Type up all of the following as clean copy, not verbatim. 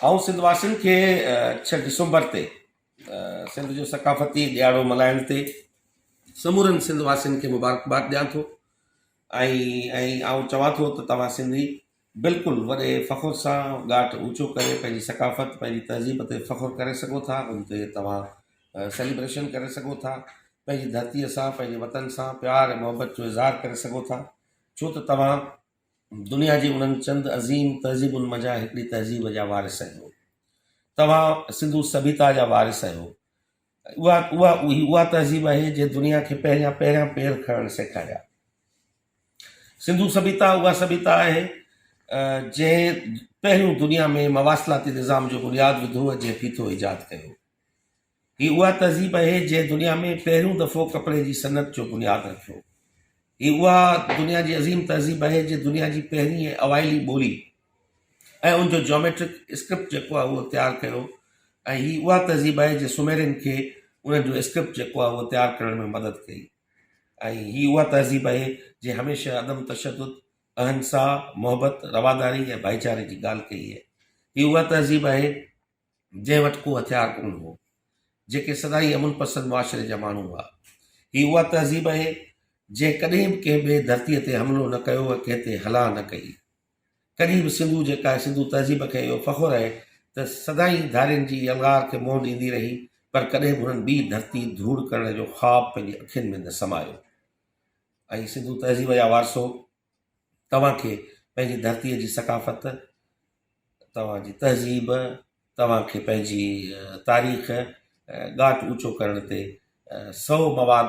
ऐं सिंधवासियुनि खे 6 डिसंबर ते सिंध जो सकाफ़ती ॾियारो मल्हाइण ते समूरनि सिंधवासियुनि खे मुबारकबाद ॾियां थो। ऐं आउं चवां थो त तव्हां सिंधी बिल्कुलु वॾे फ़ख़ुर सां ॻाट ऊचो करे पंहिंजी सकाफ़त पंहिंजी तहज़ीब ते फ़ख़ुरु करे सघो था। उन ते तव्हां सेलिब्रेशन करे सघो था। पंहिंजी धरतीअ सां पंहिंजे वतन सां प्यार ऐं मोहबत जो इज़हार करे सघो था, छो त तव्हां दुनिया जी उन्हनि चंद अज़ीम तहज़ीबुनि मंझां हिकिड़ी तहज़ीब जा वारिस आहियो। तव्हां सिंधू सभ्यता जा वारिस आहियो। उहा तहज़ीब आहे जे दुनिया खे पहिरियां पेर खणणु सेखारिया। सिंधू सभ्यता उहा सभ्यता आहे जंहिं पहिरियों दुनिया में मवासिलाती निज़ाम जो बुनियादु विधो जंहिं फीथो ईजाद कयो। ही उहा तहज़ीब आहे जंहिं दुनिया में पहिरियों दफ़ो कपिड़े जी सनत जो बुनियादु रखियो। ही उहा दुनिया जी अज़ीम तहज़ीब आहे जे दुनिया जी पहिरीं ऐं अवाइली ॿोली ऐं उनजो जोमेट्रिक स्क्रिप्ट जेको आहे उहो तयारु कयो। ऐं ही उहा तहज़ीब आहे जे सुमेरियन खे उनजो स्क्रिप्ट जेको आहे उहो तयारु करण में मदद कई। ऐं ही उहा तहज़ीब आहे जे हमेशह अदम तशद्दुद, अहिंसा, मोहबत, रवादारी ऐं भाईचारे जी ॻाल्हि कई आहे। ही उहा तहज़ीब आहे जंहिं वटि को हथियार कोन हो, जेके सदाई अमुन पसंद मुआशरे जा माण्हू हुआ। ही उहा तहज़ीब आहे जंहिं कॾहिं बि कंहिं ॿिए धरतीअ ते हमिलो न कयो ऐं कंहिं ते हला न कई। कॾहिं बि सिंधू जेका आहे सिंधू तहज़ीब खे इहो फ़ख़ुरु आहे त सदाई धारियुनि जी अलगार खे मोह ॾींदी रही, पर कॾहिं बि हुननि ॿी धरती धूड़ करण जो ख़्वाबु पंहिंजी अखियुनि में न समायो। ऐं सिंधू तहज़ीब जा वारसो तव्हांखे पंहिंजी धरतीअ जी सकाफ़त, तव्हांजी तहज़ीब, तव्हांखे पंहिंजी तारीख़ ॻाट ऊचो करण ते 100 मवाद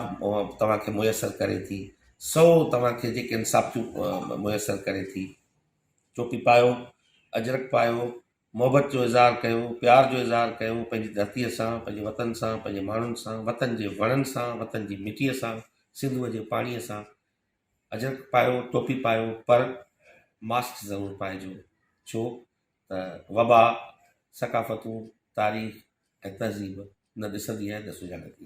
तव्हांखे मुयसरु करे थी। 100 तव्हांखे जेके इंसाफ़ियूं मुयसरु करे थी। टोपी पायो, अजरक पायो, मोहबत जो इज़हार कयो, प्यार जो इज़हार कयो पंहिंजी धरतीअ सां, पंहिंजे वतन सां, पंहिंजे माण्हुनि सां, वतन जे वणनि सां, वतन जी मिटीअ सां, सिंधूअ जे पाणीअ सां। अजरक पायो, टोपी पायो, पर मास्क ज़रूरु पाइजो, छो त वबा सकाफ़तूं, तारीख़ ऐं तहज़ीब न ॾिसंदी आहे न सुञाणंदी आहे।